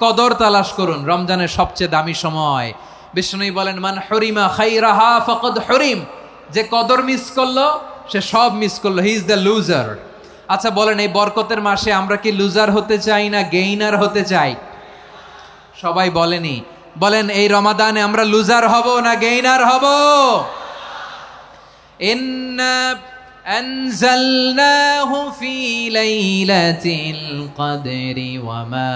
কদর তালাশ করুন, রমজানের সবচেয়ে দামি সময়। বিষ্ণু বলেন, মান হরিমা খাইরাহা ফাকাদ হরিম, যে কদর মিস করলো সে সব মিস করলো, হি ইজ দ্য লুজার। আচ্ছা বলেন, এই বরকতের মাসে আমরা কি লুজার হতে চাই না গেইনার হতে চাই? সবাই বলেনি, বলেন এই রমাদানে আমরা লুজার হব না গেইনার হব? ইন্না আনজালনাহু ফি লাইলাতিল কদরি ওয়া মা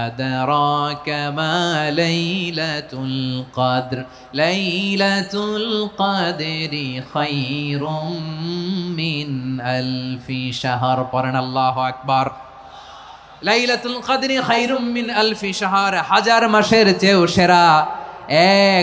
আদরাকা মা লাইলাতুল কদর লাইলাতুল কদরি খায়রুম মিন আলফি শাহর। পড়েন আল্লাহু আকবার। লাইলাতুল কদরি খায়রুম মিন আলফি শাহর, হাজার মাসের চেয়েও সেরা।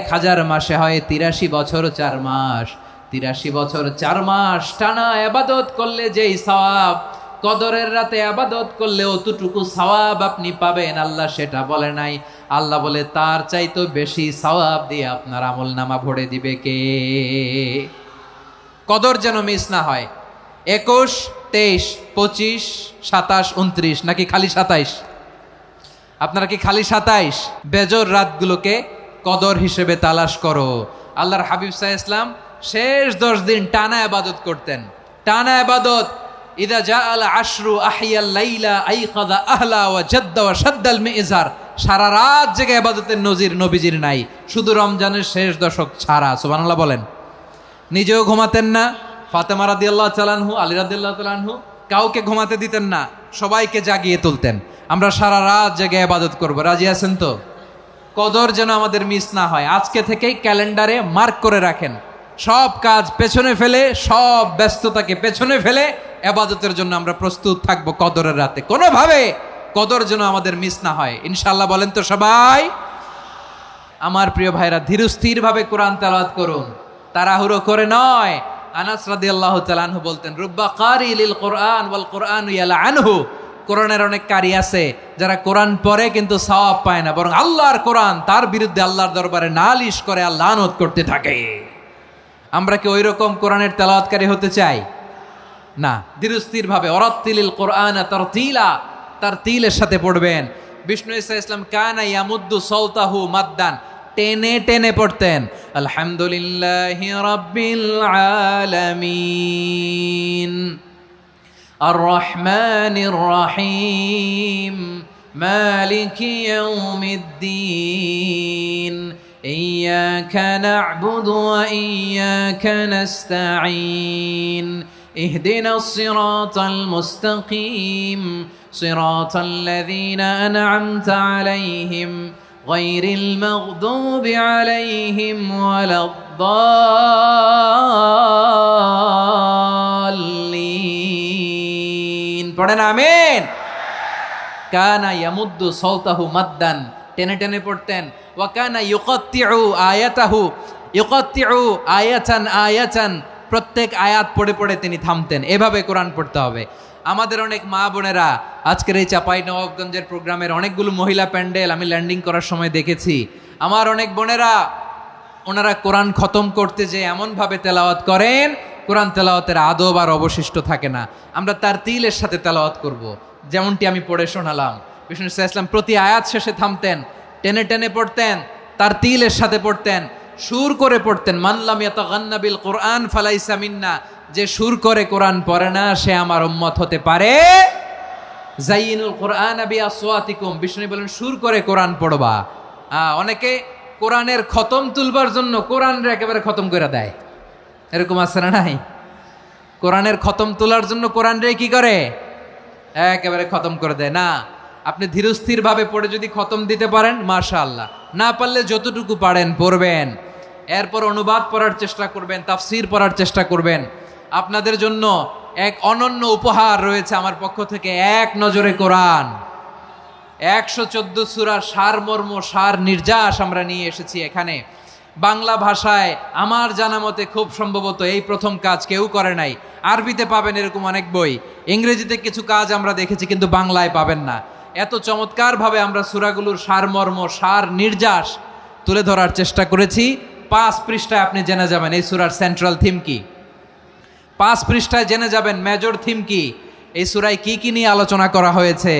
1000 মাসে হয় 83 বছর 4 মাস। 83 বছর 4 মাস টানা ইবাদত করলে যেই সওয়াব, কদরের রাতে ইবাদত করলে অতটুকু সওয়াব আপনি পাবেন, আল্লাহ সেটা বলে নাই। আল্লাহ বলে তার চাইতে বেশি সওয়াব দিয়ে আপনার আমলনামা ভরে দিবে কে? কদর যেন মিস না হয়। 21, 23, 25, 27, 29 নাকি খালি 27? আপনারা কি খালি 27? বেজর রাতগুলোকে কদর হিসেবে তালাশ করো। আল্লাহর হাবিব সাল্লাল্লাহু আলাইহি ওয়াসাল্লাম শেষ 10 দিন টানা ইবাদত করতেন, টানা ইবাদত। ইদা জাআল আশরু আহিয়াল লাইলা আইকাযা আহলা ওয়া জাদ্দা ওয়া শাদ্দাল মিজার। সারা রাত জেগে ইবাদতের নজির নবীজির নাই, শুধু রমজানের শেষ দশক ছাড়া। সুবহানাল্লাহ বলেন। নিজেও ঘুমাতেন না, ফাতেমা রাদিয়াল্লাহু তাআলা আনহু, আলী রাদিয়াল্লাহু তাআলা আনহু কাউকে ঘুমাতে দিতেন না, সবাইকে জাগিয়ে তুলতেন। আমরা সারা রাত জেগে ইবাদত করব, রাজি আছেন তো? কদর যেন আমাদের মিস না হয়। আজকে থেকেই ক্যালেন্ডারে মার্ক করে রাখেন, সব কাজ পেছনে ফেলে, সব ব্যস্ততাকে পেছনে ফেলে ইবাদতের জন্য আমরা প্রস্তুত থাকবো কদরের রাতে। কোনোভাবে কদর যেন আমাদের মিস না হয়, ইনশাআল্লাহ। বলেন তো সবাই? আমার প্রিয় ভাইরা, ধীরস্থির ভাবে কোরআন তেলাওয়াত করুন, তাড়াহুড়ো করে নয়। আনাস রাদিয়াল্লাহু তাআলা আনহু বলতেন, রুব্বা কারি লিল কোরআন ওয়াল কোরআন ইয়ালআনহু। কোরআনের অনেক কারি আছে যারা কোরআন পড়ে কিন্তু সওয়াব পায় না, বরং আল্লাহর কোরআন তার বিরুদ্ধে আল্লাহর দরবারে নালিশ করে আর লানত করতে থাকে। আমরা কি ওই রকম কোরআনের তেলাওয়াতকারী হতে চাই? না। ধীরস্থির ভাবে ওয়ারাত্তিলিল কোরআন তারতিলা, তারতিলের সাথে পড়বেন। বিষ্ণু ঈসা ইসলাম কানা ইয়ামুদ্দু সাওতাহু মাদ্দান, টেনে টেনে পড়তেন। আলহামদুলিল্লাহি রাব্বিল আলামিন আর রহমানির রহিম মালিকি ইয়াউমিদ্দিন ইয়্যাকা না'বুদু ওয়া ইয়্যাকা নাস্তাঈন ইহদিনাস সিরাতাল মুস্তাকিম সিরাতাল লাযীনা আন'আমতা আলাইহিম গায়রিল মাগদুবি আলাইহিম ওয়ালাদ-দাল্লিন। পড়েন আমিন। কানা ইয়ামুদ্দু সাওতাহু মাদ্দান, টেনে টেনে পড়তেন। ওয়া কানা ইউকাত্তিউ আয়াতাহু, ইউকাত্তিউ আয়াতান আয়াতান, প্রত্যেক আয়াত পড়ে পড়ে তিনি থামতেন। এভাবে কোরআন পড়তে হবে। আমাদের অনেক মা বোনেরা আজকের এই চাঁপাইনবাবগঞ্জের প্রোগ্রামের অনেকগুলো মহিলা প্যান্ডেল আমি ল্যান্ডিং করার সময় দেখেছি। আমার অনেক বোনেরা, ওনারা কোরআন খতম করতে যে এমনভাবে তেলাওয়াত করেন, কোরআন তেলাওয়াতের আদব আর অবশিষ্ট থাকে না। আমরা তার তিলের সাথে তেলাওয়াত করব, যেমনটি আমি পড়ে শোনালাম। বিষ্ণু ইসলাম প্রতি আয়াত শেষে থামতেন, টেনে টেনে পড়তেন, তার তিলের সাথে পড়তেন, সুর করে পড়তেন। মানলাম ইয়াতাগান্না বিল কোরআন ফালাইসা মিন্না, যে সুর করে কোরআন পড়ে না সে আমার উম্মত হতে পারে। জাইনুল কোরআন বিআসওয়াতিকুম, বিষ্ণু বলেন সুর করে কোরআন পড়বা। অনেকে কোরআনের খতম তুলবার জন্য কোরআনরে একেবারে খতম করে দেয়, এরকম আছে না নাই? কোরআনের খতম তোলার জন্য কোরআনরে কি করে? একেবারে খতম করে দেয় না। আপনি ধীরস্থির ভাবে পড়ে যদি খতম দিতে পারেন মাশাআল্লাহ, না পারলে যতটুকু পারেন পড়বেন। এরপর অনুবাদ পড়ার চেষ্টা করবেন, তাফসির পড়ার চেষ্টা করবেন। আপনাদের জন্য এক অনন্য উপহার রয়েছে আমার পক্ষ থেকে, এক নজরে কোরআন। 114 সূরার সারমর্ম, সার নির্যাস আমরা নিয়ে এসেছি এখানে বাংলা ভাষায়। আমার জানা মতে খুব সম্ভবত এই প্রথম কাজ কেউ করে নাই। আরবিতে পাবেন এরকম অনেক বই, ইংরেজিতে কিছু কাজ আমরা দেখেছি, কিন্তু বাংলায় পাবেন না। এত চমৎকারভাবে আমরা সূরাগুলোর সারমর্ম, সার নির্যাস তুলে ধরার চেষ্টা করেছি। 5 পৃষ্ঠায় আপনি জেনে যাবেন এই সূরার সেন্ট্রাল থিম কি। 5 পৃষ্ঠায় জেনে যাবেন মেজর থিম কি, এই সূরায় কি কি নিয়ে আলোচনা করা হয়েছে।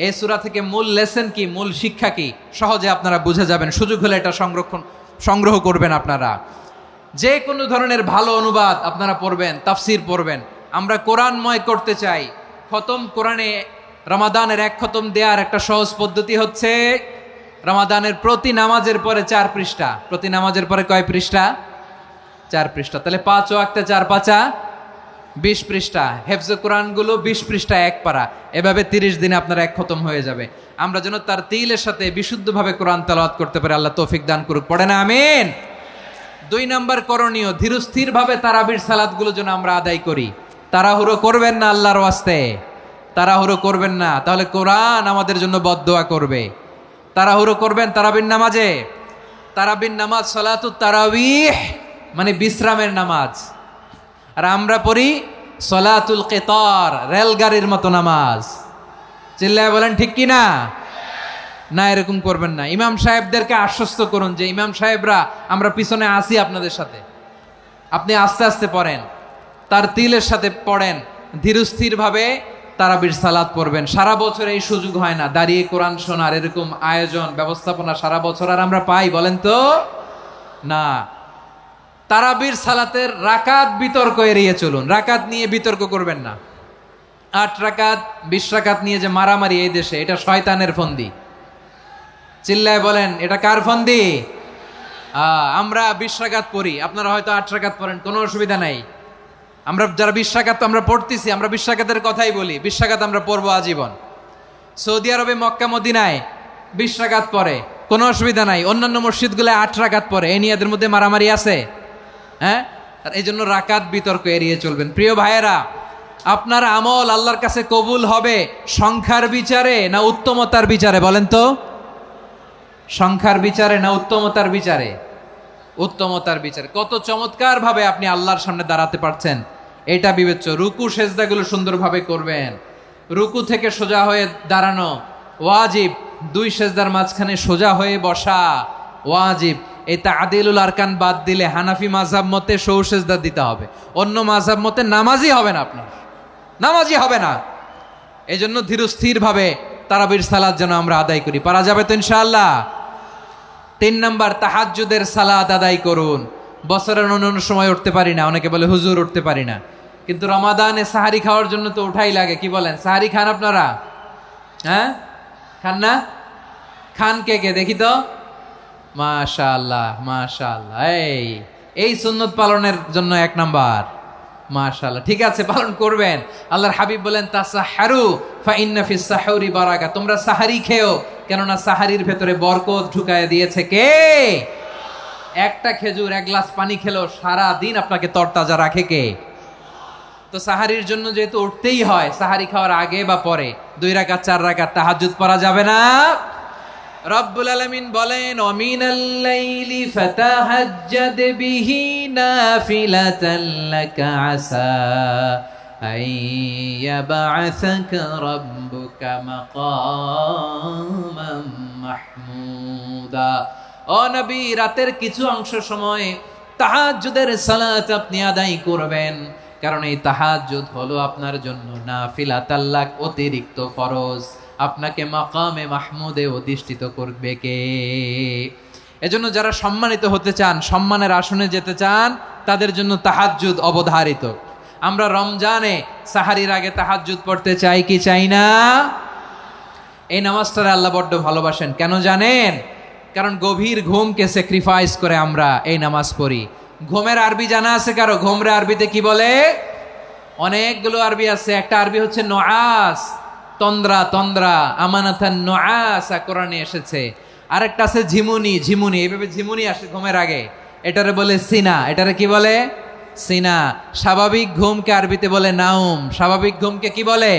এই সূরা থেকে মূল লেসন কি, মূল শিক্ষা কি সহজে আপনারা বুঝে যাবেন। সুযোগ হলে এটা সংগ্রহ করবেন। আপনারা যে কোনো ধরনের ভালো অনুবাদ আপনারা পড়বেন, তাফসির পড়বেন। আমরা কোরআনময় করতে চাই। খতম কোরআনে রমাদানের এক খতম দেওয়ার একটা সহজ পদ্ধতি হচ্ছে রমাদানের প্রতি নামাজের পরে 4 পৃষ্ঠা। প্রতি নামাজের পরে কয় পৃষ্ঠা? 4 পৃষ্ঠা। তাহলে 5 ওয়াক্তে 4 পাঁচা 20 পৃষ্ঠা। হেফজে কোরআনগুলো 20 পৃষ্ঠা এক পারা। এভাবে 30 দিনে আপনার এক খতম হয়ে যাবে। আমরা যেন তার তিলের সাথে বিশুদ্ধভাবে কোরআন তেলাওয়াত করতে পারি। আল্লাহ তৌফিক দান করুক। পড়ে না আমিন। 2 নাম্বার করণীয়, ধীরস্থিরভাবে তারাবির সালাতগুলো যেন আমরা আদায় করি। তাড়াহুড়ো করবেন না, আল্লাহর ওয়াস্তে তাড়াহুড়ো করবেন না, তাহলে কোরআন আমাদের জন্য বদদোয়া করবে। তাড়াহুড়ো করবেন তারাবির নামাজে। তারাবির নামাজ সালাতুত তারাবিহ মানে বিশ্রামের নামাজ। আর আমরা পড়ি সলাতুল কিতার, রেলগাড়ির মতো নামাজ। চিল্লায় বলেন ঠিক কি না? না, এরকম করবেন না। ইমাম সাহেবদেরকে আশ্বস্ত করুন যে ইমাম সাহেবরা আমরা পিছনে আসি আপনাদের সাথে, আপনি আস্তে আস্তে পড়েন, তার তিলের সাথে পড়েন, ধীরস্থিরভাবে তারাবির সালাত পড়বেন। সারা বছর এই সুযোগ হয় না দাঁড়িয়ে কোরআন শোনার, এরকম আয়োজন ব্যবস্থাপনা সারা বছর আর আমরা পাই বলেন তো? না। তারাবির সালাতের রাকাত বিতর্ক এড়িয়ে চলুন। রাকাত নিয়ে বিতর্ক করবেন না। 8 রাকাত 20 রাকাত নিয়ে যে মারামারি এই দেশে, এটা শয়তানের ফন্দি। চিল্লায় বলেন এটা কার ফন্দি? আমরা 20 রাকাত পড়ি, আপনারা হয়তো 8 রাকাত পড়েন, কোনো অসুবিধা নাই। আমরা যারা 20 রাকাত আমরা পড়তেছি, আমরা 20 রাকাতের কথাই বলি। 20 রাকাত আমরা পড়বো আজীবন। সৌদি আরবে মক্কা মদিনায় 20 রাকাত পড়ে, কোনো অসুবিধা নাই। অন্যান্য মসজিদগুলো 8 রাকাত পড়ে। এই নিয়ে এদের মধ্যে মারামারি আছে? হ্যাঁ। আর এই জন্য রাকাত বিতর্ক এড়িয়ে চলবেন। প্রিয় ভাইয়েরা, আপনার আমল আল্লাহর কাছে কবুল হবে সংখ্যার বিচারে না উত্তমতার বিচারে? বলেন তো, সংখ্যার বিচারে না উত্তমতার বিচারে? উত্তমতার বিচারে। কত চমৎকার ভাবে আপনি আল্লাহর সামনে দাঁড়াতে পারছেন এটা বিবেচ্য। রুকু সেজদাগুলো সুন্দরভাবে করবেন। রুকু থেকে সোজা হয়ে দাঁড়ানো ওয়াজিব। 2 সেজদার মাঝখানে সোজা হয়ে বসা ওয়াজিব। এই তাদিলুল আরকান বাদ দিলে হানাফি মাযহাব মতে সৌ সেজদা দিতে হবে। অন্য মাযহাব মতে নামাজই হবে না, আপনার নামাজই হবে না। এই জন্য ধীরস্থিরভাবে তারাবির সালাত যেন আমরা আদায় করি। পারা যাবে তো ইনশাআল্লাহ? 3 নাম্বার, তাহাজ্জুদের সালাত আদায় করুন। বছরের অন্য সময় উঠতে পারি না, অনেকে বলে হুজুর উঠতে পারি না, কিন্তু রমাদানে সাহারি খাওয়ার জন্য তো উঠাই লাগে। কি বলেন, সাহারি খান আপনারা? হ্যাঁ, খান না? খান কে কে দেখি তো? মাশাআল্লাহ মাশাআল্লাহ। এই সুন্নত পালনের জন্য 1 নাম্বার। মাশাআল্লাহ, ঠিক আছে, পালন করবেন। আল্লাহর হাবিব বলেন তাসাহারু ফা ইন্না ফিস সাহুরি বারাকা। তোমরা সাহারি খেও, কেননা সাহারির ভেতরে বরকত ঢুকায় দিয়েছে কে? একটা খেজুর 1 গ্লাস পানি খেলেও সারা দিন আপনাকে তরতাজা রাখে কে? তো সাহারির জন্য যেহেতু উঠতেই হয়, সাহারি খাওয়ার আগে বা পরে 2 রাকাত 4 রাকাত তাহাজ্জুদ পড়া যাবে না? রব্বুল আলামিন বলেন ওয়ামিনাল লাইলি ফাতাহাজ্জাদ বিহি নাফিলাতান লাকা আসা আইয়াবআসাকা রাব্বুকা মাকামান মাহমুদা। ও নবী, রাতের কিছু অংশ সময় তাহাজ্জুদের সালাত আপনি আদায় করবেন, কারণ এই তাহাজ্জুদ হলো আপনার জন্য নাফিলাতাল লাক, অতিরিক্ত ফরজ। আপনাকে মাকামে মাহমুদে অধিষ্ঠিত করবে কে? এজন্য যারা সম্মানিত হতে চান, সম্মানের আসনে যেতে চান, তাদের জন্য তাহাজ্জুদ অবধারিত। আমরা রমজানে সাহারির আগে তাহাজ্জুদ পড়তে চাই কি চাই না? এই নামাজটা আল্লাহ বড্ড ভালোবাসেন। কেন জানেন? কারণ গভীর ঘুমকে স্যাক্রিফাইস করে আমরা এই নামাজ পড়ি। ঘুমের আরবি জানা আছে কারো? ঘুমরে আরবিতে কি বলে? অনেকগুলো আরবি আছে। একটা আরবি হচ্ছে নুআস, তন্দ্রা তন্দ্রা, আমানাতান নুআসা কোরআনে এসেছে। আরেকটা আছে ঝিমুনি, ঝিমুনি, এইভাবে ঝিমুনি আসে ঘুমের আগে, এটারে বলে সিনা। এটারে কি বলে? সিনা। স্বাভাবিক ঘুমকে আরবিতে বলে নাউম। স্বাভাবিক ঘুমকে কি বলে?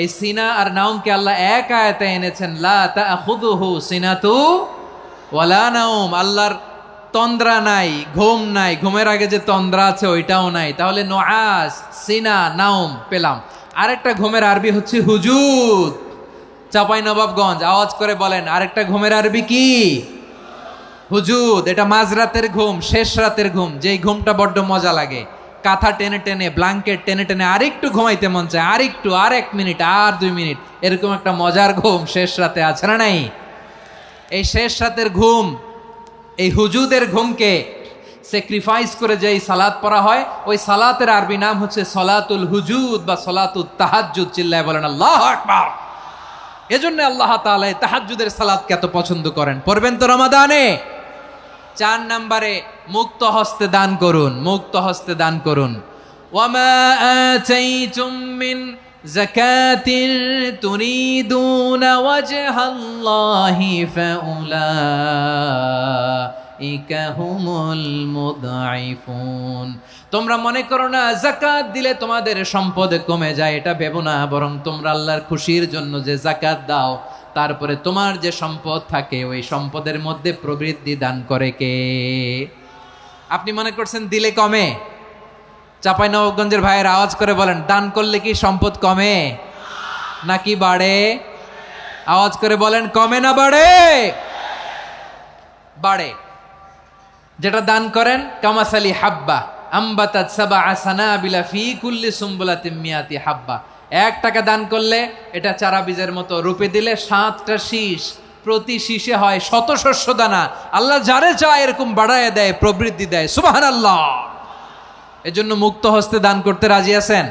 এই সিনা আর নাউমকে আল্লাহ এক আয়াতে এনেছেন, লা তাখুযুহু সিনাতু ওয়ালা নাউম। আল্লাহর তন্দ্রা নাই, ঘুম নাই। ঘুমের আগে যে তন্দ্রা আছে ওইটাও নাই। তাহলে নুআস, সিনা, নাউম পেলাম। আরেকটা ঘুমের আরবি হচ্ছে হুজুদ। চাঁপাইনবাবগঞ্জ আওয়াজ করে বলেন, আরেকটা ঘুমের আরবি কি? হুজুদ। এটা মাঝরাতের ঘুম, শেষ রাতের ঘুম, যেই ঘুমটা বড্ড মজা লাগে। কাঁথা টেনে টেনে, ব্ল্যাঙ্কেট টেনে টেনে আরেকটু ঘুমাইতে মন চায়, আরেকটু, আর 1 মিনিট, আর 2 মিনিট, এরকম একটা মজার ঘুম শেষ রাতে আছে না নাই? এই শেষ রাতের ঘুম, এই হুজুদের ঘুমকে স্যাক্রিফাইস করে যে সালাত পড়া হয়, ওই সালাতের আরবি নাম হচ্ছে সলাতুল হুজুদ বা সলাতুত তাহাজ্জুদ। চিল্লায় বলেন আল্লাহু আকবার। এজন্য আল্লাহ তাআলা তাহাজ্জুদের সালাতকে এত পছন্দ করেন। পড়বেন তো রমাদানে। 4 নম্বরে মুক্ত হস্তে দান করুন, মুক্ত হস্তে দান করুন। ওয়ামা আতাইতুম মিন যাকাতিন তুরিদুনা ওয়াজহাল্লাহি ফাউলাইকা হুমুল মুদঈফুন। তোমরা মনে করো না যাকাত দিলে তোমাদের সম্পদ কমে যায়, এটা ভেবো না, বরং তোমরা আল্লাহর খুশির জন্য যে যাকাত দাও, তারপরে তোমার যে সম্পদ থাকে ওই সম্পদের মধ্যে প্রবৃদ্ধি দান করে কে? আপনি মনে করছেন দিলে কমে? চাঁপাইনবাবগঞ্জের ভাইয়ের আওয়াজ করে বলেন, দান করলে কি সম্পদ কমে নাকি বাড়ে? আওয়াজ করে বলেন, কমে না বাড়ে? বাড়ে। যেটা দান করেন, কামাসালি হাব্বা আম্বাতাত সাবআ সানাবিলা ফি কুল্লি সুম্বুলাতিন মিয়াতি হাব্বা। 1 টাকা দান করলে এটা চারা বীজের মতো, রূপে দিলে 7টা শীষ, প্রতি শীষে হয় 100 শস্য দানা। আল্লাহ যারে চায় এরকম বাড়ায় দেয়, প্রবৃদ্ধি দেয়। সুবহানাল্লাহ। এজন্য মুক্ত হস্তে দান করতে রাজি আছেন?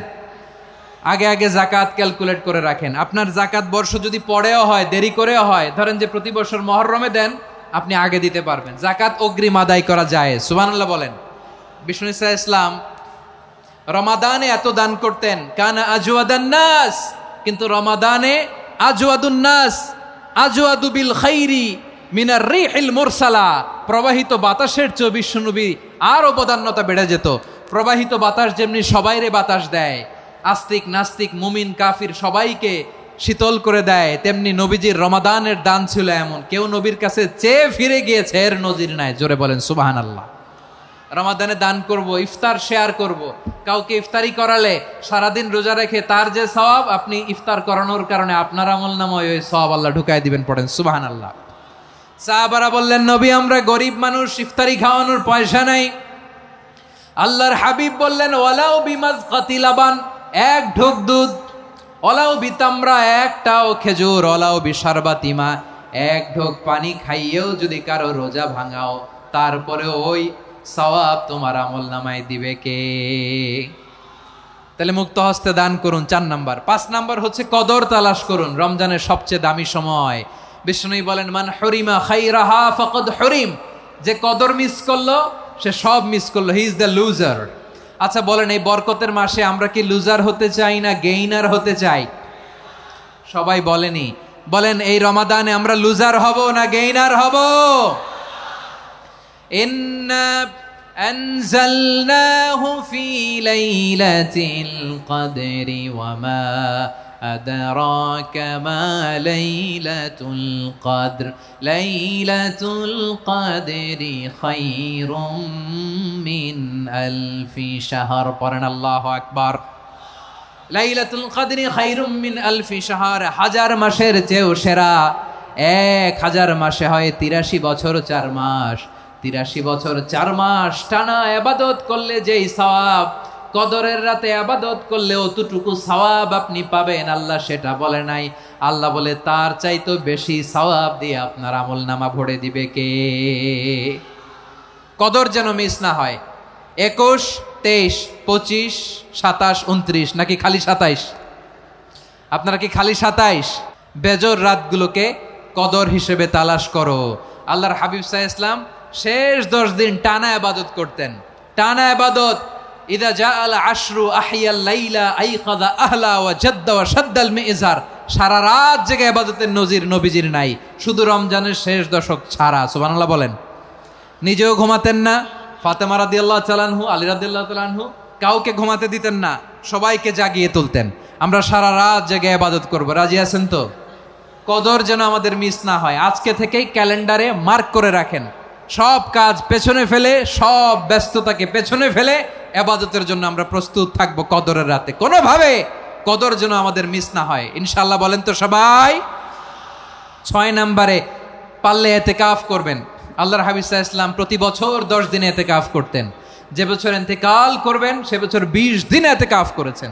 আগে আগে জাকাত ক্যালকুলেট করে রাখেন। আপনার জাকাত বর্ষ যদি পরেও হয়, দেরি করেও হয়, ধরেন যে প্রতি বছর মুহররমে দেন, আপনি আগে দিতে পারবেন। জাকাত অগ্রিম আদায় করা যায়। সুবহানাল্লাহ বলেন। বিষ্ণু ইসা ইসলাম রমাদানে এত দান করতেন, কানা আজওয়াদান নাস, কিন্তু রমাদানে আজওয়াদুন নাস আজওয়াদু বিল খাইরি মিনার রিহিল মুরসালা। প্রবাহিত বাতাসের চেয়ে বিশ্বনবী আর অবদান্যতা বেড়ে যেত। প্রবাহিত বাতাস যেমনি সবাইরে বাতাস দেয়, আস্তিক নাস্তিক মুমিন কাফির সবাইকে শীতল করে দেয়, তেমনি নবীজির রমাদানের দান ছিল এমন, কেউ নবীর কাছে চেয়ে ফিরে গিয়েছে এর নজির নাই। জোরে বলেন সুবহানাল্লাহ। রমাদানে দান করব, ইফতার শেয়ার করব। কাউকে ইফতারি করালে সারাদিন রোজা রেখে তার যে সওয়াব, আপনি ইফতার করানোর কারণে আপনার আমলনামায় ওই সওয়াব আল্লাহ ঢুকায় দিবেন। পড়েন সুবহানাল্লাহ। সাহাবারা বললেন, নবী আমরা গরিব মানুষ, ইফতারি খাওয়ানোর পয়সা নাই। আল্লাহর হাবিব বললেন, ওয়ালাউ বিমাজকাতি লাবান, 1 ঢোক দুধ, ওয়ালাউ বিতামরা, 1টাও খেজুর, ওয়ালাউ বিশারবাতিমা, 1 ঢোক পানি খাইয়েও যদি কারো রোজা ভাঙাও, তারপরে ওই সওয়াব তোমার আমলনামায় দিবে কে? তাহলে মুক্ত হস্তে দান করুন, 4 নাম্বার। 5 নাম্বার হচ্ছে কদর তালাশ করুন। রমজানের সবচেয়ে দামি সময়। বিষ্ণু বলেন, মান হরিমা খাইরাহা ফাকাদ হরিম, যে কদর মিস করলো সে সব মিস করলো, হি ইজ দ্য লুজার। আচ্ছা বলেন, এই বরকতের মাসে আমরা কি লুজার হতে চাই না গেইনার হতে চাই? সবাই বলেনি, বলেন এই রমাদানে আমরা লুজার হব না গেইনার হব? ইন্না আনজালনাহু ফি লাইলাতিল কদরি ওয়া মা আদরাকা মা লাইলাতুল কদর লাইলাতুল কদরি খায়রুম মিন আলফি শাহর। পড়েন আল্লাহু আকবার। লাইলাতুল কদরি খায়রুম মিন আলফি শাহর, 1000 মাসের চেয়েও সেরা। 1000 মাসে হয় 83 বছর 4 মাস। 83 বছর 4 মাস টানা ইবাদত করলে যেই সওয়াব, কদরের রাতে ইবাদত করলে অতটুকু সওয়াব আপনি পাবেন, আল্লাহ সেটা বলে নাই। আল্লাহ বলে তার চাইতে বেশি সওয়াব দিয়ে আপনার আমলনামা ভরে দিবে কে? কদর যেন মিস না হয়। 21, 23, 25, 27, 29 নাকি খালি 27? আপনারা কি খালি 27? বেজর রাতগুলোকে কদর হিসেবে তালাশ করো। আল্লাহর হাবিব সাল্লাল্লাহু আলাইহি ওয়াসাল্লাম শেষ 10 দিন টানা ইবাদত করতেন, টানা ইবাদত। ইদা জাআল আশরু আহিয়াল লাইলা আইকাযা আহলা ওয়া জাদ্দা ওয়া শাদ্দাল মিজার। সারা রাত জেগে ইবাদতের নজির নবীজির নাই, শুধু রমজানের শেষ দশক ছাড়া। সুবহানাল্লাহ বলেন। নিজেও ঘুমাতেন না। ফাতেমা রাদিয়াল্লাহু তাআলা আনহু, আলী রাদিয়াল্লাহু তাআলা আনহু কাউকে ঘুমাতে দিতেন না, সবাইকে জাগিয়ে তুলতেন। আমরা সারা রাত জেগে ইবাদত করব। রাজি আছেন তো? কদর যেন আমাদের মিস না হয়। আজকে থেকেই ক্যালেন্ডারে মার্ক করে রাখেন। সব কাজ পেছনে ফেলে, সব ব্যস্ততাকে পেছনে ফেলে ইবাদতের জন্য আমরা প্রস্তুত থাকবো কদরের রাতে। কোনোভাবে কদর যেন আমাদের মিস না হয়, ইনশাআল্লাহ। বলেন তো সবাই? 6 নম্বরে পারলে ইতিকাফ করবেন। আল্লাহর হাবিব সাল্লাল্লাহু আলাইহি ওয়াসাল্লাম প্রতি বছর 10 দিনে ইতিকাফ করতেন। যে বছর ইন্তেকাল করবেন সে বছর 20 দিন ইতিকাফ করেছেন।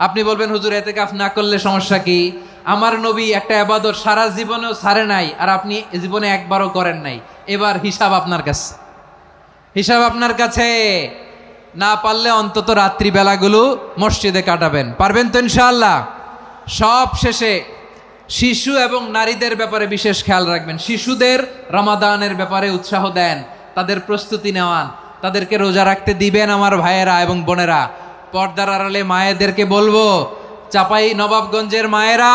আপনি বলবেন হুজুর ইতিকাফ না করলে সমস্যা কি? আমার নবী একটা ইবাদত সারা জীবনেও ছাড়ে নাই, আর আপনি জীবনে একবারও করেন নাই। এবার হিসাব আপনার কাছে, হিসাব আপনার কাছে। না পারলে অন্তত রাত্রি বেলাগুলো মসজিদে কাটাবেন, পারবেন তো ইনশাআল্লাহ? সব শেষে শিশু এবং নারীদের ব্যাপারে বিশেষ খেয়াল রাখবেন। শিশুদের রমাদানের ব্যাপারে উৎসাহ দেন, তাদের প্রস্তুতি নেওয়ান, তাদেরকে রোজা রাখতে দিবেন। আমার ভাইয়েরা এবং বোনেরা, পর্দার আড়ালে মায়েদেরকে বলবো, চাপাই নবাবগঞ্জের মায়েরা,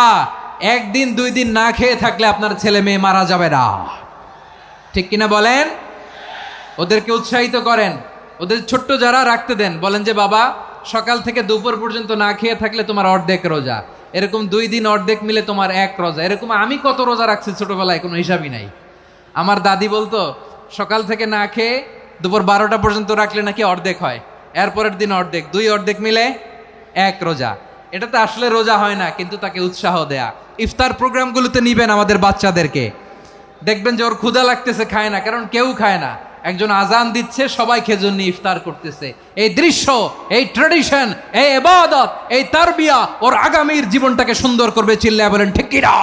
একদিন 2 দিন না খেয়ে থাকলে আপনার ছেলে মেয়ে মারা যাবে না, ঠিক কিনা বলেন? ওদেরকে উৎসাহিত করেন, ওদের ছোট্ট যারা রাখতে দেন, বলেন যে বাবা সকাল থেকে দুপুর পর্যন্ত না খেয়ে থাকলে তোমার অর্ধেক রোজা, এরকম 2 দিন অর্ধেক মিলে তোমার 1 রোজা। এরকম আমি কত রোজা রাখছি ছোটবেলায়, কোনো হিসাবই নাই। আমার দাদি বলতো সকাল থেকে না খেয়ে দুপুর 12টা পর্যন্ত রাখলে নাকি অর্ধেক হয়, এরপরের দিন অর্ধেক, 2 অর্ধেক মিলে 1 রোজা। এটা তো আসলে রোজা হয় না, কিন্তু তাকে উৎসাহ দেয়া। ইফতার প্রোগ্রামগুলোতে নিবেন আমাদের বাচ্চাদেরকে, দেখবেন যে ওর ক্ষুধা লাগতেছে, খায় না, কারণ কেউ খায় না। একজন আজান দিচ্ছে, সবাই খেজুর নিয়ে ইফতার করতেছে। এই দৃশ্য, এই ট্র্যাডিশন, এই ইবাদত, এই তারবিয়া ওর আগামীর জীবনটাকে সুন্দর করবে। চিল্লায় বলেন ঠিক কি না?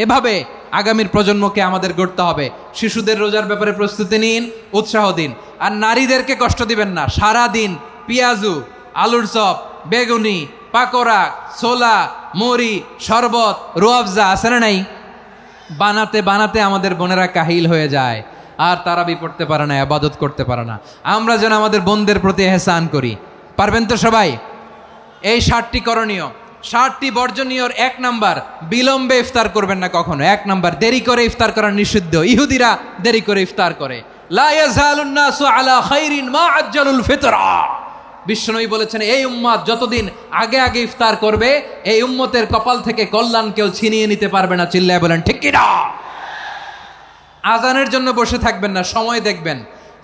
এভাবে আগামীর প্রজন্মকে আমাদের গড়তে হবে। শিশুদের রোজার ব্যাপারে প্রস্তুতি নিন, উৎসাহ দিন। আর নারীদেরকে কষ্ট দিবেন না। সারা দিন পেঁয়াজু, আলুর চপ, বেগুনি, পাকোড়া, ছোলা, মুড়ি, শরবত, রুয়াবজা আছে না নাই, বানাতে বানাতে আমাদের বোনেরা কাহিল হয়ে যায়, আর তারাবি পড়তে পারে না, ইবাদত করতে পারে না। আমরা যেন আমাদের বোনদের প্রতি এহসান করি। পারবেন তো সবাই? এই 7টি করণীয়, 7টি বর্জনীয়র 1 নাম্বার, বিলম্বে ইফতার করবেন না কখনো। 1 নাম্বার, দেরি করে ইফতার করা নিষিদ্ধ। ইহুদিরা দেরি করে ইফতার করে। লা ইয়াজালুন নাসু আলা খাইরিন মা আজ্জালুল ফিতরা। বিশ্বনবী বলেছেন, এই উম্মত যতদিন আগে আগে ইফতার করবে, এই উম্মতের কপাল থেকে কল্যাণ কেউ ছিনিয়ে নিতে পারবে না। চিল্লায় বলেন ঠিক কি না? আজানের জন্য বসে থাকবেন না, সময় দেখবেন।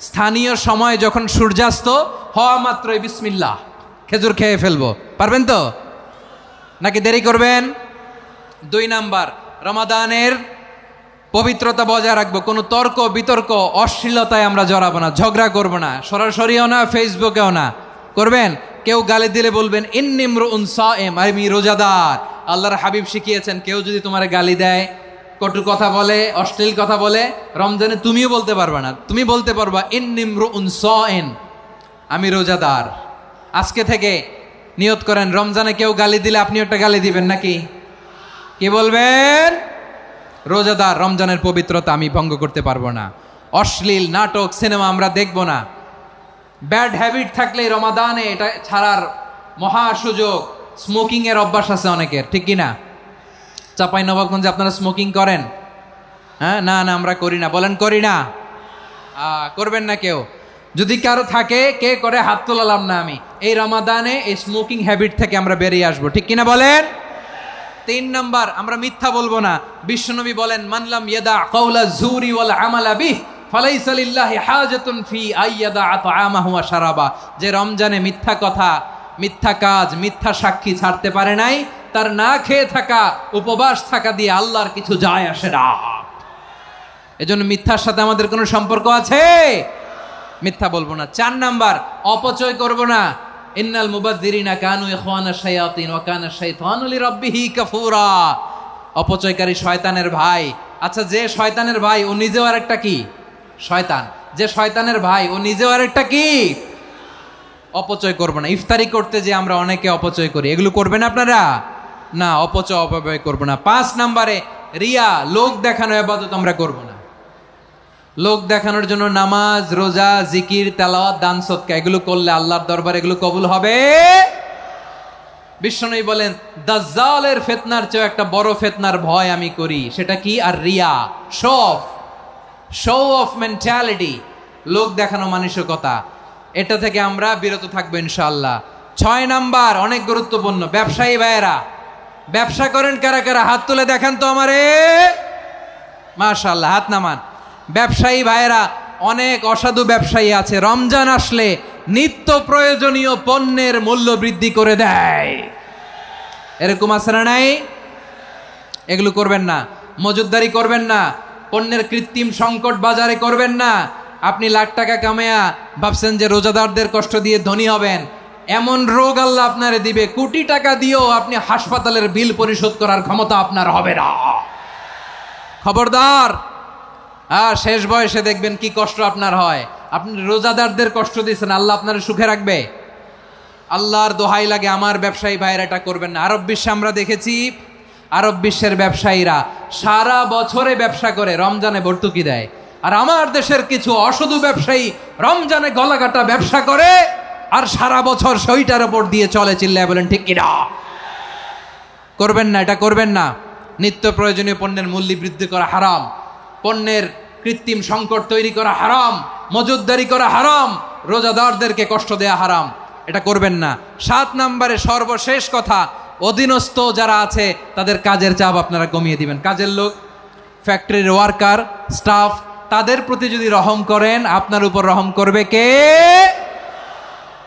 স্থানীয় সময় যখন সূর্যাস্ত হওয়া মাত্রই বিসমিল্লাহ, খেজুর খেয়ে ফেলবো। পারবেন তো নাকি দেরি করবেন? 2 নাম্বার, রমাদানের পবিত্রতা বজায় রাখবো। কোনো তর্ক বিতর্ক অশ্লীলতায় আমরা জড়াবো না, ঝগড়া করবো না, সরাসরিও না, ফেসবুকেও না। করবেন? কেউ গালি দিলে বলবেন ইন্নিমরুউন সায়েম, আমি রোজাদার। আল্লাহর হাবিব শিখিয়েছেন, কেউ যদি তোমার গালি দেয়, কটু কথা বলে, অশ্লীল কথা বলে, রমজানে তুমিও বলতে পারবে না। তুমি বলতে পারবা ইন্নিমরুউন সায়েম, আমি রোজাদার। আজকে থেকে নিয়ত করেন, রমজানে কেউ গালি দিলে আপনি একটা গালি দিবেন নাকি? কি বলবেন? রোজাদার, রমজানের পবিত্রতা আমি ভঙ্গ করতে পারবো না। অশ্লীল নাটক, সিনেমা আমরা দেখবো না। ব্যাড হ্যাবিট থাকলে রমাদানে এটা ছাড়ার মহা সুযোগ। স্মোকিং এর অভ্যাস আছে অনেকের, ঠিক কি না? চাপাই নবাবগঞ্জে আপনারা স্মোকিং করেন? হ্যাঁ, না না আমরা করি না। বলেন করি না? করবেন না কেউ। যদি কারো থাকে, কে করে হাত তোলালাম না আমি। এই রমাদানে এই স্মোকিং হ্যাবিট থেকে আমরা বেরিয়ে আসবো, ঠিক কিনা বলেন? 3 নাম্বার, আমরা মিথ্যা বলবো না। বিশ্বনবী বলেন, মানলাম ইয়াদা কাওলা যুরি ওয়াল আমালা বিহ ফালাইসা লিল্লাহি হাজাতুন ফি আইয়াদা তাআমাহু ওয়া শারাবা। যে রমজানে মিথ্যা কথা, মিথ্যা কাজ, মিথ্যা সাক্ষী ছাড়তে পারে নাই, তার না খেয়ে থাকা, উপবাস থাকা দিয়ে আল্লাহর কিছু যায় আসে না। এজন্য মিথ্যার সাথে আমাদের কোনো সম্পর্ক আছে? মিথ্যা বলবো না। 4 নাম্বার, অপচয় করব না। ইন্নাল মুবাযযিরিনা কানু ইখওয়ানাশ শায়াতিন ওয়া কানা শাইতানু লিরাব্বিহি কাফুরা। অপচয়কারী শয়তানের ভাই। আচ্ছা, যে শয়তানের ভাই ও নিজেও আরেকটা কি? শয়তান। যে শয়তানের ভাই ও নিজেও আরেকটা কি? অপচয় করব না। ইফতারি করতে যে আমরা অনেকে অপচয় করি, এগুলো করবেন আপনারা? না, অপব্যয় করব না। 5 নাম্বারে, রিয়া, লোক দেখানো ইবাদত আমরা করব না। লোক দেখানোর জন্য নামাজ, রোজা, জিকির, তেলাওয়াত, দান, সদকা এগুলো করলে আল্লাহর দরবারে এগুলো কবুল হবে? বিশ্বনবী বলেন, দাজ্জালের ফিতনার চেয়ে একটা বড় ফিতনার ভয় আমি করি। সেটা কি? আর রিয়া, শো অফ মেন্টালিটি, লোক দেখানো মানসিকতা। এটা থেকে আমরা বিরত থাকবো ইনশাআল্লাহ। 6 নাম্বার, অনেক গুরুত্বপূর্ণ। ব্যবসায়ী ভাইয়েরা, ব্যবসা করেন কারা কারা? হাত তুলে দেখান তো আমারে। মাশাআল্লাহ, হাত নামান। ব্যবসায়ী ভাইয়েরা, অনেক অসাধু ব্যবসায়ী আছে, রমজান আসলে নিত্য প্রয়োজনীয় পণ্যের মূল্য বৃদ্ধি করে দেয়। এরকম আছে না নাই? এগুলো করবেন না। মজুদদারি করবেন না। পণ্যের কৃত্রিম সংকট বাজারে করবেন না। আপনি লাখ টাকা কামায়া ভাবছেন যে রোজাদারদের কষ্ট দিয়ে ধনী হবেন, এমন রোগ আল্লাহ আপনারে দিবে, কোটি টাকা দিয়েও আপনি হাসপাতালের বিল পরিশোধ করার ক্ষমতা আপনার হবে না। খবরদার। শেষ বয়সে দেখবেন কি কষ্ট আপনার হয়। আপনি রোজাদারদের কষ্ট দিয়েছেন, আল্লাহ আপনার সুখে রাখবে? আল্লাহর দোহাই লাগে আমার ব্যবসায়ী ভাইয়েরা এটা করবেন না। আরব বিশ্বে আমরা দেখেছি, আরব বিশ্বের ব্যবসায়ীরা সারা বছরে ব্যবসা করে, রমজানে ভর্তুকি দেয়। আর আমার দেশের কিছু অসাধু ব্যবসায়ী রমজানে গলাকাটা ব্যবসা করে আর সারা বছর সইটার ওপর দিয়ে চলে। চিল্লায় বলেন ঠিক কিনা? করবেন না, এটা করবেন না। নিত্য প্রয়োজনীয় পণ্যের মূল্য বৃদ্ধি করা হারাম, পণ্যের কৃত্রিম সংকট তৈরি করা হারাম, মজুতদারি করা হারাম, রোজাদারদেরকে কষ্ট দেয়া হারাম, এটা করবেন না। 7 নম্বরে সর্বশেষ কথা, অধীনস্থ যারা আছে তাদের কাজের চাপ আপনারা কমিয়ে দিবেন। কাজের লোক, ফ্যাক্টরির ওয়ার্কার, স্টাফ, তাদের প্রতি যদি রহম করেন, আপনার উপর রহম করবে কে?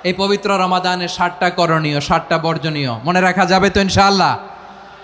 এই পবিত্র রমাদানের 7টা করণীয়, 7টা বর্জনীয় মনে রাখা যাবে তো ইনশাআল্লাহ?